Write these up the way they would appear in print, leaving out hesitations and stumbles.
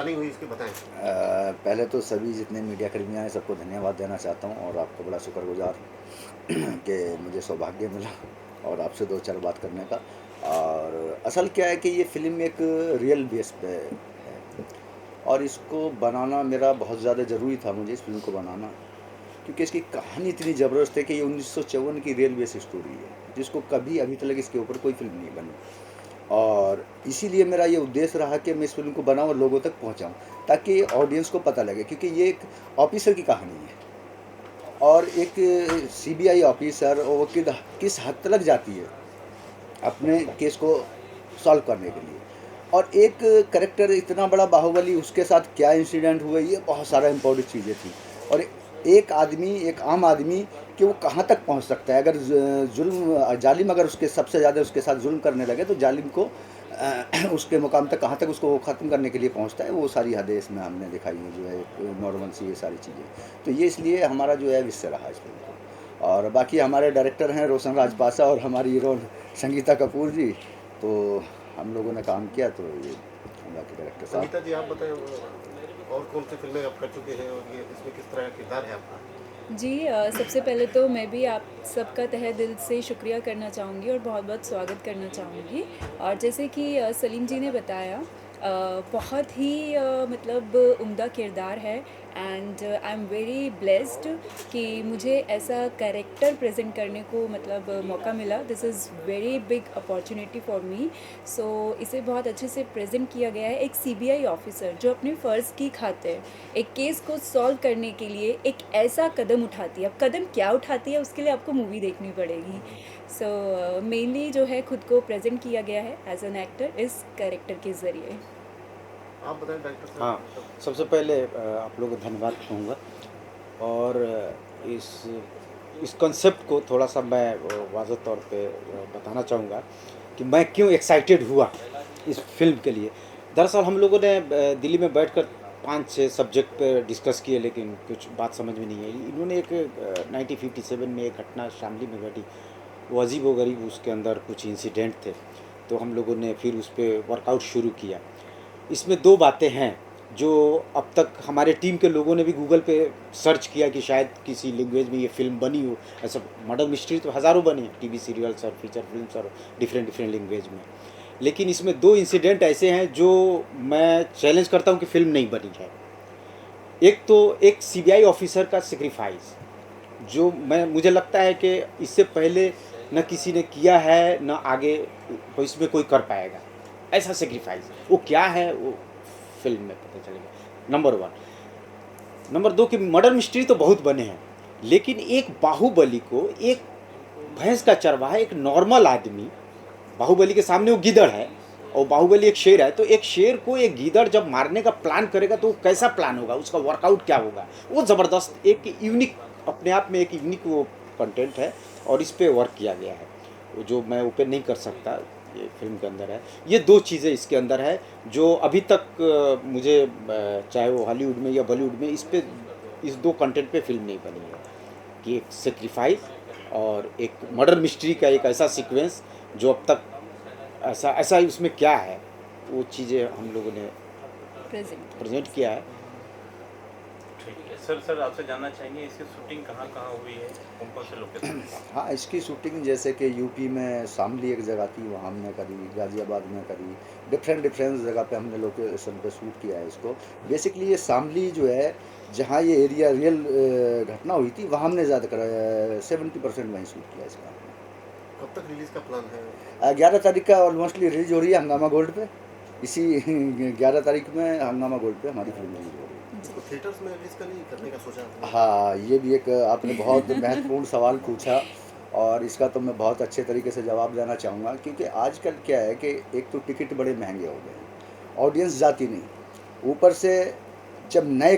Planning हुई इसकी बताएं। पहले तो सभी जितने मीडिया कर्मी हैं सबको धन्यवाद देना चाहता हूँ और आपको बड़ा शुक्रगुजार कि मुझे सौभाग्य मिला और आपसे दो चार बात करने का। और असल क्या है कि ये फ़िल्म एक रियल बेस पे है और इसको बनाना मेरा बहुत ज़्यादा ज़रूरी था, मुझे इस फ़िल्म को बनाना, क्योंकि इसकी कहानी इतनी ज़बरदस्त है कि ये 1954 की रियल बेस स्टोरी है जिसको कभी अभी तक इसके ऊपर कोई फ़िल्म नहीं बनी। और इसीलिए मेरा ये उद्देश्य रहा कि मैं इस फ़िल्म को बनाऊँ और लोगों तक पहुँचाऊँ ताकि ऑडियंस को पता लगे, क्योंकि ये एक ऑफिसर की कहानी है और एक सीबीआई ऑफिसर और वो किस हद तक जाती है अपने केस को सॉल्व करने के लिए। और एक करेक्टर इतना बड़ा बाहुबली, उसके साथ क्या इंसिडेंट हुए, ये बहुत सारा इम्पोर्टेंट चीज़ें थी। और एक आदमी, एक आम आदमी कि वो कहाँ तक पहुँच सकता है अगर जुल्म जालिम अगर उसके सबसे ज़्यादा उसके साथ जुल्म करने लगे तो जालिम को उसके मुकाम तक कहाँ तक उसको ख़त्म करने के लिए पहुँचता है, वो सारी हदें इसमें हमने दिखाई हैं, जो है नॉर्मल सी ये सारी चीज़ें। तो ये इसलिए हमारा जो है विषय रहा इस फिल्म को। और बाकी हमारे डायरेक्टर हैं रोशन राजपासा और हमारी हीरोइन संगीता कपूर जी। तो हम लोगों ने काम किया, तो ये बाकी डायरेक्टर साहब। संगीता जी आप बताएं, और कौन सी फिल्में आप कर चुके हैं और ये इसमें किस तरह का किरदार है आपका? जी सबसे पहले तो मैं भी आप सबका तहे दिल से शुक्रिया करना चाहूँगी और बहुत-बहुत स्वागत करना चाहूँगी। और जैसे कि सलीम जी ने बताया बहुत ही मतलब उम्दा किरदार है and I am very blessed कि मुझे ऐसा कैरेक्टर प्रेज़ेंट करने को मतलब मौका मिला। This is very big opportunity for me. So इसे बहुत अच्छे से प्रेज़ेंट किया गया है। एक सीबीआई ऑफ़िसर जो अपने फ़र्ज़ की खातिर एक केस को सॉल्व करने के लिए एक ऐसा कदम उठाती है। अब कदम क्या उठाती है उसके लिए आपको मूवी देखनी पड़ेगी। सो मेनली जो है खुद को प्रेजेंट किया गया है एज एन एक्टर इस कैरेक्टर के ज़रिए। आप बताएं डायरेक्टर साहब। हाँ, सबसे पहले आप लोगों को धन्यवाद कहूँगा और इस कॉन्सेप्ट को थोड़ा-सा मैं वाज़ह तौर पे बताना चाहूँगा कि मैं क्यों एक्साइटेड हुआ इस फ़िल्म के लिए। दरअसल हम लोगों ने दिल्ली में बैठकर 5-6 सब्जेक्ट पे डिस्कस किए, लेकिन कुछ बात समझ में नहीं आई। इन्होंने एक 1957 में एक घटना शामली में घटी, वो अजीब-ओ-गरीब उसके अंदर कुछ इंसिडेंट थे, तो हम लोगों ने फिर उस पे वर्कआउट शुरू किया। इसमें 2 बातें हैं जो अब तक हमारे टीम के लोगों ने भी गूगल पे सर्च किया कि शायद किसी लैंग्वेज में ये फ़िल्म बनी हो। ऐसा मर्डर मिस्ट्री तो हज़ारों बनी है, टीवी सीरियल्स और फीचर फ़िल्म्स और डिफरेंट लैंग्वेज में। लेकिन इसमें 2 इंसिडेंट ऐसे हैं जो मैं चैलेंज करता हूँ कि फ़िल्म नहीं बनी है। एक तो एक सीबीआई ऑफ़िसर का सैक्रिफ़ाइस, जो मुझे लगता है कि इससे पहले न किसी ने किया है, न आगे भविष्य में कोई कर पाएगा। ऐसा सैक्रिफ़ाइस, वो क्या है वो फ़िल्म में पता चलेगा, नंबर 1। नंबर 2 कि मर्डर मिस्ट्री तो बहुत बने हैं, लेकिन एक बाहुबली को, एक भैंस का चरवाहा, एक नॉर्मल आदमी, बाहुबली के सामने वो गीदड़ है और बाहुबली एक शेर है, तो एक शेर को एक गीदड़ जब मारने का प्लान करेगा तो वो कैसा प्लान होगा, उसका वर्कआउट क्या होगा, वो ज़बरदस्त एक यूनिक, अपने आप में एक यूनिक वो कंटेंट है और इस पे वर्क किया गया है, वो जो मैं ओपन नहीं कर सकता, ये फिल्म के अंदर है। ये 2 चीज़ें इसके अंदर है जो अभी तक मुझे चाहे वो हॉलीवुड में या बॉलीवुड में इस 2 कंटेंट पे फिल्म नहीं बनी है कि एक सैक्रिफाइस और एक मर्डर मिस्ट्री का एक ऐसा सीक्वेंस जो अब तक ऐसा ऐसा उसमें क्या है, वो चीज़ें हम लोगों ने प्रेजेंट किया है। सर आपसे जानना चाहेंगे इसकी शूटिंग कहाँ हुई है, कौन से लोकेशन? हाँ, इसकी शूटिंग जैसे कि यूपी में शामली एक जगह थी, वहाँ हमने करी, गाज़ियाबाद में करी, डिफरेंट जगह पे हमने लोकेशन पे शूट किया है इसको। बेसिकली ये शामली जो है, जहाँ ये एरिया रियल घटना हुई थी, वहाँ हमने ज़्यादा करा, 70% वहीं शूट किया इसका। कब तक रिलीज का प्लान है? 11 तारीख का ऑलमोस्टली रिलीज हो रही है हंगामा गोल्ड पे। इसी 11 तारीख में हंगामा गोल्ड पे हमारी फिल्म रिलीज हो रही है। इसको थिएटर्स में रिलीज नहीं करने का सोचा आपने? हाँ, ये भी एक आपने बहुत महत्वपूर्ण सवाल पूछा और इसका तो मैं बहुत अच्छे तरीके से जवाब देना चाहूँगा, क्योंकि आजकल क्या है कि एक तो टिकट बड़े महंगे हो गए हैं, ऑडियंस जाती नहीं, ऊपर से जब नए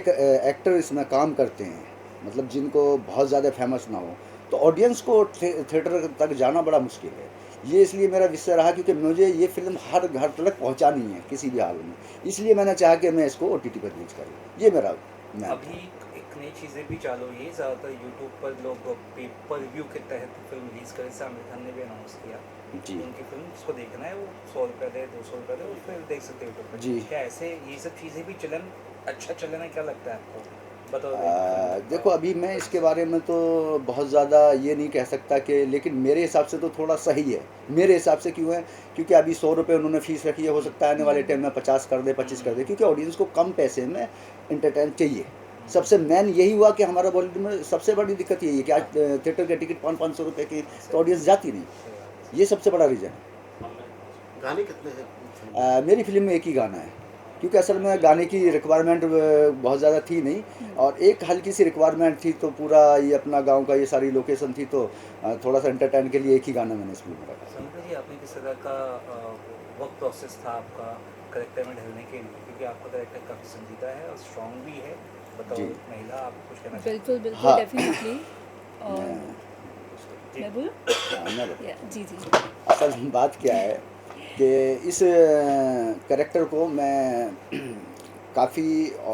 एक्टर इसमें काम करते हैं, मतलब जिनको बहुत ज़्यादा फेमस ना हो, तो ऑडियंस को थिएटर तक जाना बड़ा मुश्किल है। ये इसलिए मेरा विषय रहा क्योंकि मुझे ये फिल्म हर घर तक पहुंचानी है किसी भी हाल में, इसलिए मैंने चाहा कि मैं इसको ओटीटी पर रिलीज करूँ। ये मेरा मैं अभी एक नई चीज़ें भी चालू हुई हैं। ज़्यादातर यूट्यूब पर लोग पेपर रिव्यू के तहत फिल्म रिलीज़ करें। जैसे आमिर खान ने भी अनाउंस किया जी उनकी फिल्म जिसको देखना है वो 100 रुपये दे 200 रुपये दे और फिर देख सकते हैं यूट्यूब पर। जी। क्या ऐसे ये सब चीज़ें भी चलन अच्छा चलन है, क्या लगता है आपको? बताओ। देखो अभी मैं इसके बारे में तो बहुत ज़्यादा ये नहीं कह सकता कि, लेकिन मेरे हिसाब से तो थोड़ा सही है। मेरे हिसाब से क्यों है, क्योंकि अभी 100 रुपये उन्होंने फ़ीस रखी है, हो सकता है आने वाले टाइम में 50 कर दे, 25 कर दे, क्योंकि ऑडियंस को कम पैसे में एंटरटेन चाहिए। सबसे मेन यही हुआ कि हमारा बॉलीवुड में सबसे बड़ी दिक्कत यही है कि आज थिएटर के टिकट 500 रुपये की तो ऑडियंस जाती नहीं। ये सबसे बड़ा रीज़न है। गाने कितने हैं? मेरी फिल्म में एक ही गाना है, क्योंकि असल में गाने की रिक्वायरमेंट बहुत ज़्यादा थी नहीं, और एक हल्की सी रिक्वायरमेंट थी, तो पूरा ये अपना गांव का ये सारी लोकेशन थी, तो थोड़ा सा एंटरटेन के लिए एक ही गाना मैंने इस फिल्म में रखा। समीर जी, आपने किस तरह का वर्क प्रोसेस था आपका करेक्टर में ढलने के लिए? क्योंकि आपका करेक्टर काफ़ी संजीदा है और स्ट्रॉन्ग भी है। बताओ, जी। महिला आप कुछ कहना चाहते बिल्कुल बिल्कुल हाँ। डेफिनेटली। और मैं मैं बोलूँ? मैं बताऊं। या जी जी। असल में बात क्या है कि इस कैरेक्टर को मैं काफ़ी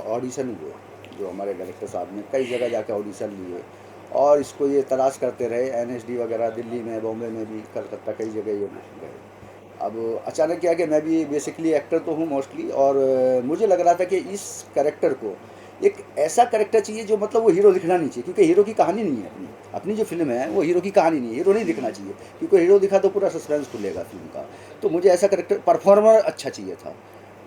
ऑडिशन हुए, जो हमारे डायरेक्टर साहब ने कई जगह जाकर ऑडिशन लिए, और इसको ये तलाश करते रहे, NSD वगैरह दिल्ली में, बॉम्बे में भी, कलकत्ता, कई जगह ये गए। अब अचानक क्या कि मैं भी बेसिकली एक्टर तो हूँ मोस्टली, और मुझे लग रहा था कि इस कैरेक्टर को एक ऐसा कैरेक्टर चाहिए जो मतलब वो हीरो दिखना नहीं चाहिए, क्योंकि हीरो की कहानी नहीं है अपनी अपनी जो फिल्म है वो हीरो की कहानी नहीं है, हीरो नहीं दिखना चाहिए, क्योंकि हीरो दिखा तो पूरा सस्पेंस खुलेगा फिल्म का। तो मुझे ऐसा कैरेक्टर परफॉर्मर अच्छा चाहिए था।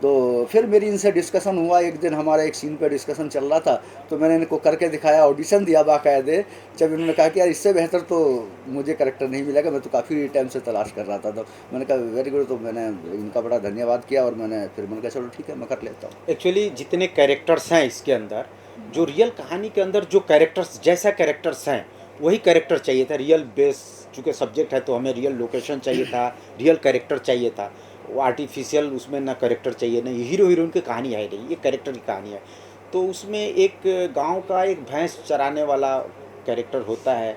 तो फिर मेरी इनसे डिस्कशन हुआ, एक दिन हमारा एक सीन पे डिस्कशन चल रहा था, तो मैंने इनको करके दिखाया, ऑडिशन दिया बाकायदे। जब इन्होंने कहा कि यार इससे बेहतर तो मुझे कैरेक्टर नहीं मिलेगा, मैं तो काफ़ी टाइम से तलाश कर रहा था, तो मैंने कहा वेरी गुड। तो मैंने इनका बड़ा धन्यवाद किया, और मैंने कहा चलो ठीक है, मैं कर लेता हूँ। एक्चुअली जितने कैरेक्टर्स हैं इसके अंदर, जो रियल कहानी के अंदर जो कैरेक्टर्स जैसा कैरेक्टर्स हैं वही कैरेक्टर चाहिए था। रियल बेस चूँकि सब्जेक्ट है तो हमें रियल लोकेशन चाहिए था, रियल कैरेक्टर चाहिए था। वो आर्टिफिशियल उसमें ना कैरेक्टर चाहिए, ना हीरो हीरोइन की कहानी है नहीं, ये कैरेक्टर की कहानी है। तो उसमें एक गांव का एक भैंस चराने वाला कैरेक्टर होता है,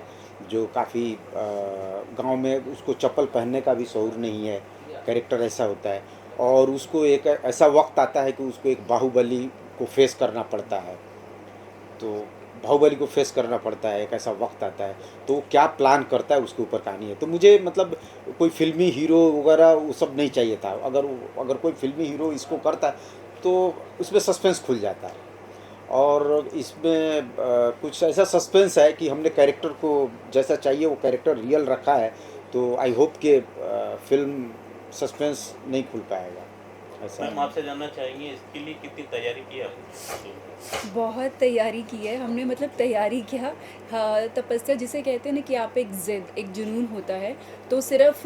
जो काफ़ी गांव में उसको चप्पल पहनने का भी शऊर नहीं है, कैरेक्टर ऐसा होता है। और उसको एक ऐसा वक्त आता है कि उसको एक बाहुबली को फेस करना पड़ता है, तो बाहुबली को फेस करना पड़ता है, एक ऐसा वक्त आता है, तो वो क्या प्लान करता है उसके ऊपर कहानी है। तो मुझे मतलब कोई फिल्मी हीरो वगैरह वो सब नहीं चाहिए था। अगर कोई फिल्मी हीरो इसको करता तो उसमें सस्पेंस खुल जाता है, और इसमें कुछ ऐसा सस्पेंस है कि हमने कैरेक्टर को जैसा चाहिए वो कैरेक्टर रियल रखा है, तो आई होप कि फिल्म सस्पेंस नहीं खुल पाएगा ऐसा। मैम आपसे जानना चाहेंगे इसके लिए कितनी तैयारी की आपने? बहुत तैयारी की है हमने, मतलब तैयारी क्या, हाँ, तपस्या जिसे कहते हैं ना, कि आप एक ज़िद, एक जुनून होता है, तो सिर्फ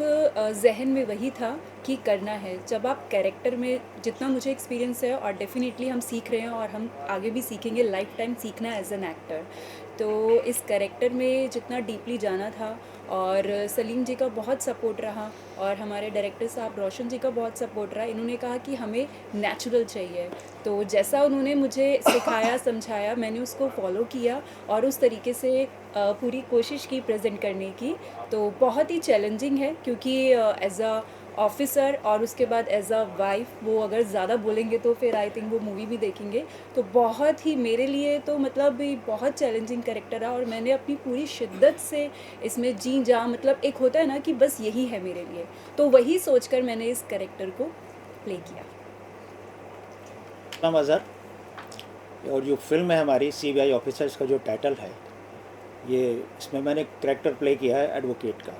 जहन में वही था कि करना है। जब आप कैरेक्टर में, जितना मुझे एक्सपीरियंस है और डेफिनेटली हम सीख रहे हैं और हम आगे भी सीखेंगे, लाइफ टाइम सीखना एज एन एक्टर, तो इस कैरेक्टर में जितना डीपली जाना था, और सलीम जी का बहुत सपोर्ट रहा, और हमारे डायरेक्टर साहब रोशन जी का बहुत सपोर्ट रहा। इन्होंने कहा कि हमें नेचुरल चाहिए, तो जैसा उन्होंने मुझे सिखाया, समझाया, मैंने उसको फॉलो किया और उस तरीके से पूरी कोशिश की प्रेजेंट करने की। तो बहुत ही चैलेंजिंग है, क्योंकि एज अ ऑफिसर और उसके बाद एज अ वाइफ, वो अगर ज़्यादा बोलेंगे तो फिर आई थिंक वो मूवी भी देखेंगे, तो बहुत ही मेरे लिए तो मतलब बहुत चैलेंजिंग कैरेक्टर है, और मैंने अपनी पूरी शिद्दत से इसमें जी जा, मतलब एक होता है ना कि बस यही है मेरे लिए, तो वही सोचकर मैंने इस कैरेक्टर को प्ले किया। नाम अज़हर, और जो फिल्म है हमारी CBI ऑफिसर, इसका जो टाइटल है, ये इसमें मैंने कैरेक्टर प्ले किया है एडवोकेट का।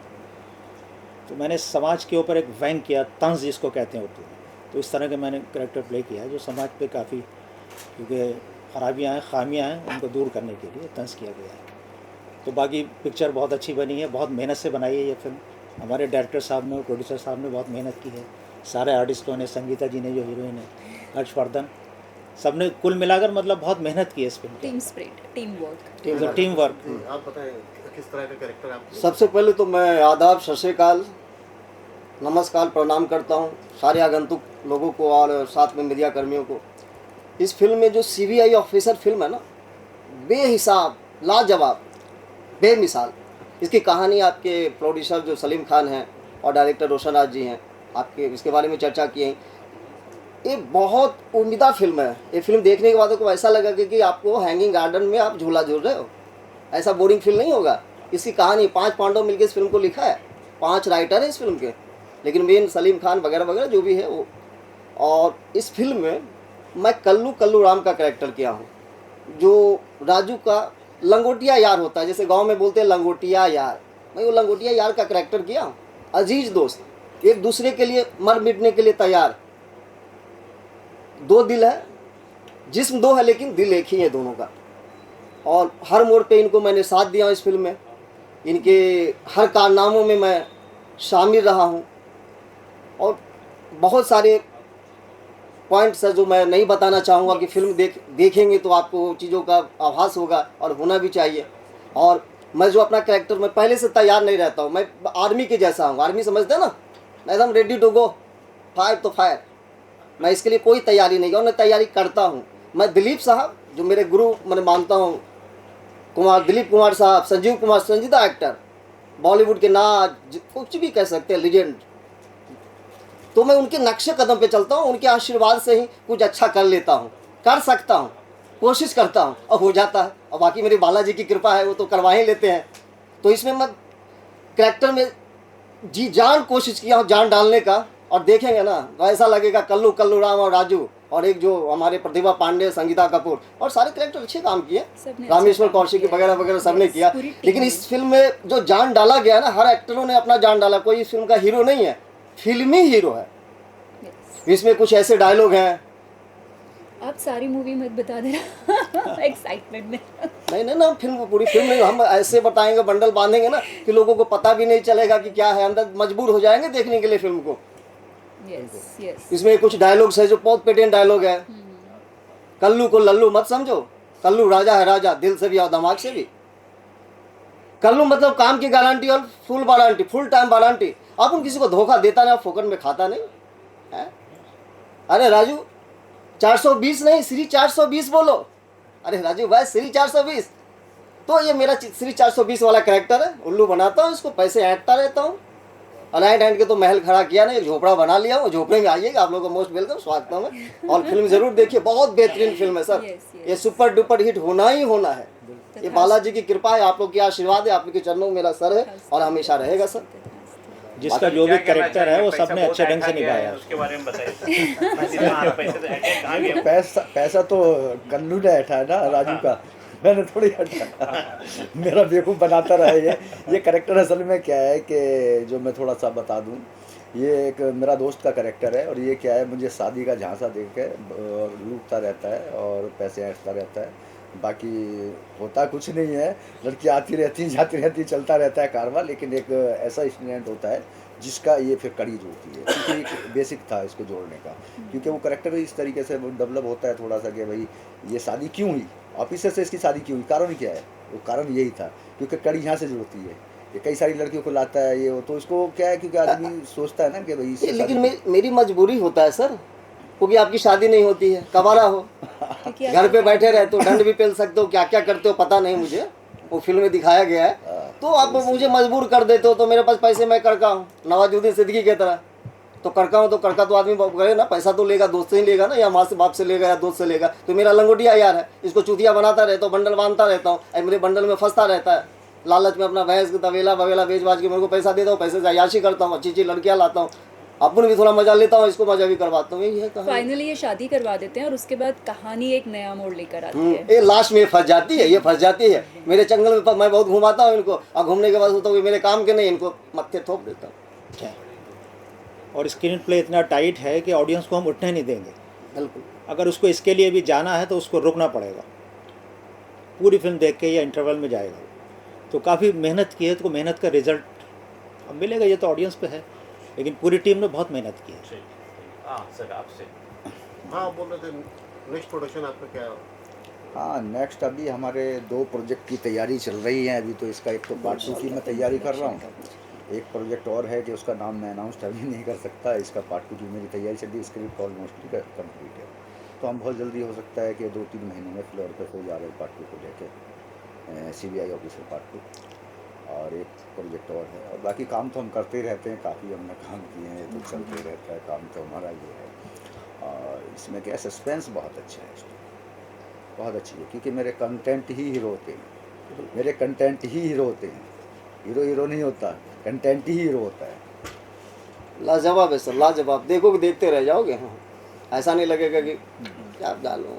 तो मैंने समाज के ऊपर एक व्यंग किया, तंज जिसको कहते हैं उर्दू में, तो इस तरह के मैंने कैरेक्टर प्ले किया है जो समाज पे काफ़ी, क्योंकि खराबियाँ हैं, खामियाँ हैं, उनको दूर करने के लिए तंज किया गया है। तो बाकी पिक्चर बहुत अच्छी बनी है, बहुत मेहनत से बनाई है ये फिल्म। हमारे डायरेक्टर साहब ने, प्रोड्यूसर साहब ने बहुत मेहनत की है, सारे आर्टिस्टों ने, संगीता जी ने जो हीरोइन है, हर्षवर्धन, सब ने कुल मिलाकर मतलब बहुत मेहनत की है इस फिल्म की। Team spirit, team work. Team work. आप बताएं किस तरह का कैरेक्टर आपको? सबसे पहले तो मैं आदाब, सत श्री अकाल, नमस्कार, प्रणाम करता हूं सारे आगंतुक लोगों को और साथ में मीडिया कर्मियों को। इस फिल्म में जो CBI ऑफिसर फिल्म है ना, बेहिसाब, लाजवाब, बेमिसाल। इसकी कहानी आपके प्रोड्यूसर जो सलीम खान हैं और डायरेक्टर रोशन राज जी हैं, आपके इसके बारे में चर्चा की है। ये बहुत उम्दा फिल्म है। ये फिल्म देखने के बाद आपको ऐसा लगा कि आपको हैंगिंग गार्डन में आप झूला झूल रहे हो। ऐसा बोरिंग फिल्म नहीं होगा। इसकी कहानी 5 पांडव मिलकर इस फिल्म को लिखा है, 5 राइटर हैं इस फिल्म के, लेकिन मेन सलीम खान वगैरह वगैरह जो भी है वो। और इस फिल्म में मैं कल्लू राम का कैरेक्टर किया हूँ, जो राजू का लंगोटिया यार होता है, जैसे गांव में बोलते हैं लंगोटिया यार, मैं वो लंगोटिया यार का कैरेक्टर किया हूँ। अजीज दोस्त, एक दूसरे के लिए मर मिटने के लिए तैयार। 2 दिल है, जिस्म 2 है लेकिन दिल एक ही है दोनों का। और हर मोड़ पे इनको मैंने साथ दिया इस फिल्म में, इनके हर कारनामों में मैं शामिल रहा हूँ। और बहुत सारे पॉइंट्स है जो मैं नहीं बताना चाहूँगा कि फिल्म देखेंगे तो आपको चीज़ों का आभास होगा और होना भी चाहिए। और मैं जो अपना कैरेक्टर, मैं पहले से तैयार नहीं रहता हूँ, मैं आर्मी के जैसा हूँ। आर्मी समझते हैं ना, एकदम रेडी टू गो, फायर तो फायर। मैं इसके लिए कोई तैयारी नहीं, और मैं तैयारी करता हूँ। मैं दिलीप साहब जो मेरे गुरु मैं मानता हूँ, दिलीप कुमार साहब, संजीव कुमार, संजीदा एक्टर, बॉलीवुड के नाज कुछ भी कह सकते हैं, लीजेंड। तो मैं उनके नक्शे कदम पे चलता हूँ, उनके आशीर्वाद से ही कुछ अच्छा कर लेता हूँ, कर सकता हूँ, कोशिश करता हूँ और हो जाता है। और बाकी मेरे बालाजी की कृपा है, वो तो करवा ही लेते हैं। तो इसमें मैं कैरेक्टर में जी जान कोशिश किया हूँ जान डालने का। और देखेंगे ना तो ऐसा लगेगा कल्लू राम और राजू, और एक जो हमारे प्रतिभा पांडे, संगीता कपूर, और सारे कैरेक्टर अच्छे काम किए, रामेश्वर कौशिक वगैरह वगैरह सबने किया। लेकिन इस फिल्म में जो जान डाला गया ना, हर एक्टरों ने अपना जान डाला। कोई इस फिल्म का हीरो नहीं है, फिल्मी हीरो है। इसमें कुछ ऐसे डायलॉग हैं, आप सारी मूवी मत बता देना एक्साइटमेंट में। नहीं ना, फिल्म पूरी फिल्म नहीं, हम ऐसे बताएंगे, बंडल बांधेंगे ना कि लोगों को पता भी नहीं चलेगा कि क्या है, अंदर मजबूर हो जाएंगे देखने के लिए फिल्म को। yes. इसमें कुछ डायलॉग्स है जो बहुत पेटेंट डायलॉग है। कल्लू को लल्लू मत समझो, कल्लू राजा है, राजा दिल से भी और दिमाग से भी। कल्लू मतलब काम की गारंटी और full warranty, full time warranty. आप उन किसी को धोखा देता नहीं, फोकट में खाता नहीं है। अरे राजू 420 नहीं, श्री 420 बोलो। अरे राजू भाई श्री 420। तो ये मेरा श्री 420 वाला कैरेक्टर है। उल्लू बनाता हूँ, इसको पैसे ऐंठता रहता हूँ। और ऐंठ के तो महल खड़ा किया नहीं, एक झोपड़ा बना लिया। वो झोपड़े में आइएगा, आप लोगों को मोस्ट वेलकम, स्वागत है। और फिल्म जरूर देखिए, बहुत बेहतरीन फिल्म है सर। ये सुपर डुपर हिट होना ही होना है। ये बालाजी की कृपा है, आप लोग की आशीर्वाद है, आप लोग के चरणों में मेरा सर है और हमेशा रहेगा सर। जिसका जो भी कैरेक्टर है वो सबने अच्छे ढंग से निभाया है। उसके बारे में बताइए। पैसा तो कल्लू ने हटा है ना, राजू का, मैंने थोड़ी हटा। मेरा बेवकूफ़ बनाता रहा ये कैरेक्टर असल में क्या है कि जो मैं थोड़ा सा बता दूं, ये एक मेरा दोस्त का कैरेक्टर है। और ये क्या है, मुझे शादी का झांसा देख के लूटता रहता है और पैसे ऐंठता रहता है। बाकी होता कुछ नहीं है, लड़की आती रहती जाती रहती, चलता रहता है कारवा। लेकिन एक ऐसा इंसिडेंट होता है जिसका ये फिर कड़ी जोड़ती है, क्योंकि एक बेसिक था इसको जोड़ने का। क्योंकि वो कैरेक्टर इस तरीके से डेवलप होता है थोड़ा सा कि भाई ये शादी क्यों हुई, ऑफिसर से इसकी शादी क्यों हुई, कारण क्या है। वो कारण यही था क्योंकि कड़ी यहाँ से जुड़ती है। ये कई सारी लड़कियों को लाता है ये, तो इसको क्या है, क्योंकि आदमी सोचता है ना कि भाई लेकिन मेरी मजबूरी होता है सर, क्योंकि आपकी शादी नहीं होती है, कबारा हो, घर पे बैठे रहते हो, दंड भी पेल सकते हो, क्या क्या करते हो पता नहीं मुझे, वो फिल्म में दिखाया गया है। तो आप मुझे मजबूर कर देते हो। तो मेरे पास पैसे, मैं करका हूँ नवाजुद्दीन सिद्दीकी की तरह। तो करका हूँ, तो करका तो आदमी करे ना, पैसा तो लेगा, दोस्त से ही लेगा ना, या माँ से बाप से लेगा या दोस्त से लेगा। तो मेरा लंगोटिया यार है, इसको चूतिया बनाता रहता हूँ, बंडल बांधता रहता हूँ, मेरे बंडल में फंसता रहता है। लालच में अपना भैंस तवेला बवेला बेच बाज के मेरे को पैसा देता हूँ, पैसे से अयाशी करता हूँ, अच्छी अच्छी लड़कियाँ लाता हूँ, अपन भी थोड़ा मजा लेता हूँ, इसको मजा भी करवाता हूँ। यही है कहानी। फाइनली ये शादी करवा देते हैं और उसके बाद कहानी एक नया मोड़ लेकर आती है। ये लास्ट में फंस जाती है, ये फंस जाती है मेरे जंगल में। मैं बहुत घुमाता हूँ इनको, और घूमने के बाद होता है मेरे काम के नहीं, इनको मत्थे थोप देता हूँ। और स्क्रीन प्ले इतना टाइट है कि ऑडियंस को हम उठने नहीं देंगे। बिल्कुल। अगर उसको इसके लिए भी जाना है तो उसको रुकना पड़ेगा, पूरी फिल्म देख के या इंटरवल में जाएगा। तो काफ़ी मेहनत की है, तो मेहनत का रिजल्ट अब मिलेगा, ये तो ऑडियंस पे है, लेकिन पूरी टीम ने बहुत मेहनत की है। हाँ सर, आपसे हाँ बोल रहे थे, नेक्स्ट प्रोडक्शन आपका क्या है? हाँ, नेक्स्ट अभी हमारे 2 प्रोजेक्ट की तैयारी चल रही है अभी। तो इसका एक तो पार्ट 2 की मैं तैयारी कर रहा हूँ, एक प्रोजेक्ट और है कि उसका नाम मैं अनाउंस अभी नहीं कर सकता। इसका पार्ट 2 की मेरी तैयारी चल रही है, स्क्रिप्ट ऑलमोस्ट कंप्लीट है। तो हम बहुत जल्दी हो सकता है कि 2-3 महीनों में फ्लोर पे हो जा रहे पार्ट 2 को लेकर, CBI ऑफिसर पार्ट 2, और एक प्रोजेक्ट और है। और बाकी काम तो हम करते रहते हैं, काफ़ी हमने काम किए हैं, तो चलते रहता है काम तो हमारा ये है। और इसमें क्या सस्पेंस बहुत अच्छा है, इसमें बहुत अच्छी है, क्योंकि मेरे कंटेंट ही हीरो होते हैं, मेरे कंटेंट ही हीरो होते हैं, हीरो हीरो नहीं होता, कंटेंट ही हीरो होता है। लाजवाब है सर, लाजवाब। देखोगे देखते रह जाओगे। हाँ, ऐसा नहीं लगेगा कि क्या डालो।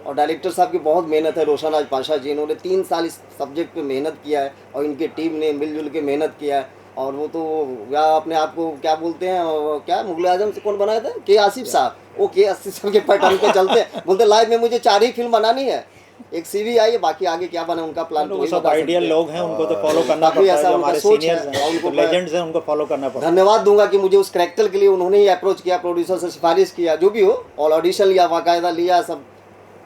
और डायरेक्टर साहब की बहुत मेहनत है, रोशन राज पाशा जी, इन्होंने 3 साल इस सब्जेक्ट पे मेहनत किया है और इनकी टीम ने मिलजुल के मेहनत किया है। और वो तो क्या अपने आप को क्या बोलते हैं, क्या मुगल आजम से कौन बनाया था, के आसिफ साहब, वो के आसिफ साहब के पैटर्न पे चलते हैं। बोलते लाइफ में मुझे 4 ही फिल्म बनानी है, एक सीवी आई है, बाकी आगे क्या बने उनका प्लान तो वो वही सब बता सकते आइडियल हैं। लोग हैं, उनको तो फॉलो करना काफी पड़ता है, ऐसा जो उनका हमारे सोच है, सीनियर्स हैं, उनको उनको लेजेंड्स हैं, उनको फॉलो करना पड़ता है। धन्यवाद दूंगा कि मुझे उस कैरेक्टर के लिए उन्होंने ही अप्रोच किया, प्रोड्यूसर से सिफारिश किया, जो भी हो, और ऑडिशन लिया, बाकायदा लिया, सब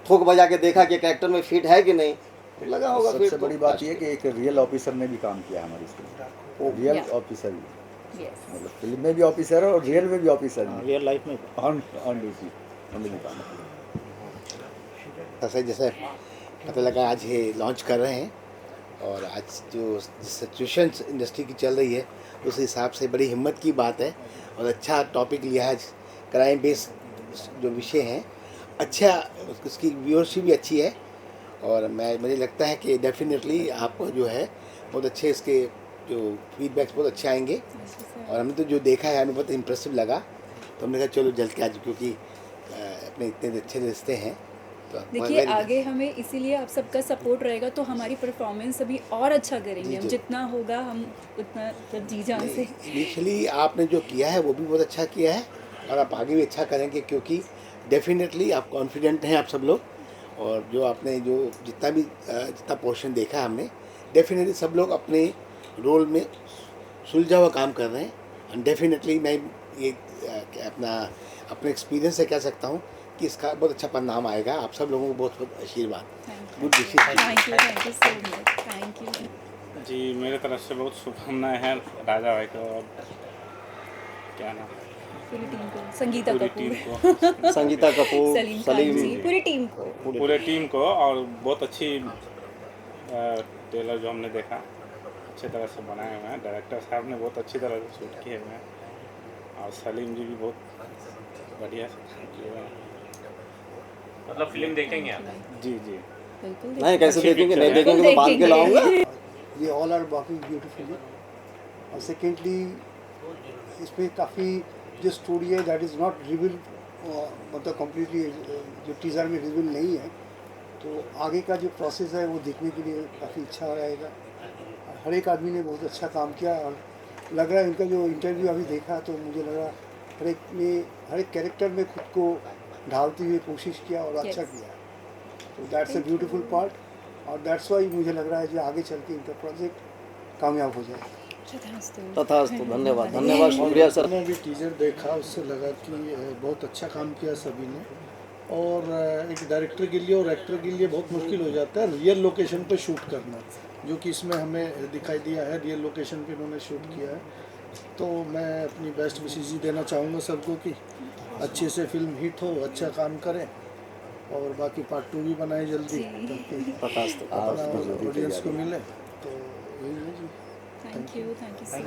ठोक बजा के देखा कि कैरेक्टर में फिट है कि नहीं, तो लगा होगा फिट। सबसे बड़ी बात ये है कि एक रियल ऑफिसर ने भी काम किया हमारी फिल्म, रियल Yeah. ऑफिसर भी, Yes. मतलब फिल्म में भी ऑफिसर है और रियल में भी ऑफिसर है, रियल लाइफ में ऑन ड्यूटी उन्होंने भी काम किया। ऐसा जैसे पता लगा आज ये लॉन्च कर रहे हैं, और आज जो सिचुएशन इंडस्ट्री की चल रही है उस हिसाब से बड़ी हिम्मत की बात है, और अच्छा टॉपिक लिया है, क्राइम बेस्ड जो विषय हैं, अच्छा उसकी व्यूअरशिप भी अच्छी है, और मुझे लगता है कि डेफिनेटली आपको जो है बहुत अच्छे इसके जो फीडबैक्स बहुत अच्छे आएंगे। और हमने तो जो देखा है हमें बहुत इम्प्रेसिव लगा, तो हमने कहा चलो जल्द के आज, क्योंकि अपने इतने अच्छे रिश्ते हैं। तो देखिए आगे हमें इसीलिए आप सबका सपोर्ट रहेगा तो हमारी परफॉर्मेंस अभी और अच्छा करेंगे हम, जितना होगा हम उतना मतलब जी जान से। इनिशियली आपने जो किया है वो भी बहुत अच्छा किया है, और आप आगे भी अच्छा करेंगे, क्योंकि डेफिनेटली आप कॉन्फिडेंट हैं आप सब लोग, और जो आपने जो जितना पोर्शन देखा है हमने, डेफिनेटली सब लोग अपने रोल में सुलझा हुआ काम कर रहे हैं। एंड डेफिनेटली मैं ये अपने एक्सपीरियंस से कह सकता हूँ कि इसका बहुत अच्छा परिणाम आएगा। आप सब लोगों को बहुत बहुत आशीर्वाद, good wishes. Thank you so much, thank you ji, मेरे तरफ से बहुत शुभकामनाएं हैं राजा भाई को, और क्या नाम, पूरी टीम को, संगीता पूरी कपूर, टीम को, संगीता कपूर, सलीम खान जी, पूरी टीम को। पूरे टीम को, और बहुत अच्छी ट्रेलर जो हमने देखा अच्छे तरह से बनाए हुए हैं, डायरेक्टर साहब ने बहुत अच्छी तरह से शूट किए हुए हैं, और सलीम जी भी बहुत बढ़िया से किए हुए हैं। मतलब फिल्म देखेंगे आप? जी जी, बिल्कुल नहीं कैसे अच्छी देखेंगे, नहीं picture है। देखेंगे तो बांध के लाऊंगा। ये ऑल आर वर्किंग ब्यूटीफुली। और सेकेंडली इसमें काफ़ी जो स्टोरी है दैट इज़ नॉट रिवील, मतलब कम्प्लीटली जो टीज़र में रिवील नहीं है, तो आगे का जो प्रोसेस है वो देखने के लिए काफ़ी अच्छा रहेगा। हर एक आदमी ने बहुत अच्छा काम किया, और लग रहा है इनका जो इंटरव्यू अभी देखा तो मुझे लग रहा हर एक कैरेक्टर में खुद को ढालते हुए कोशिश किया और अच्छा Yes. किया। तो दैट्स अ ब्यूटीफुल पार्ट, और दैट्स वाई मुझे लग रहा है जो आगे चल के इनका प्रोजेक्ट कामयाब हो जाए। तथास्तु, धन्यवाद, धन्यवाद, शुक्रिया सर। मैंने भी टीजर देखा, उससे लगा कि बहुत अच्छा काम किया सभी ने, और एक डायरेक्टर के लिए और एक्टर के लिए बहुत मुश्किल हो जाता है रियल लोकेशन पे शूट करना, जो कि इसमें हमें दिखाई दिया है, रियल लोकेशन पे इन्होंने शूट किया है। तो मैं अपनी बेस्ट विशेष देना चाहूँगा सबको कि अच्छे से फिल्म हिट हो, अच्छा काम करें, और बाकी पार्ट 2 भी बनाए जल्दी, ताकि तथास्तु। अपना ऑडियंस को मिले। तो यही है जी। Thank you so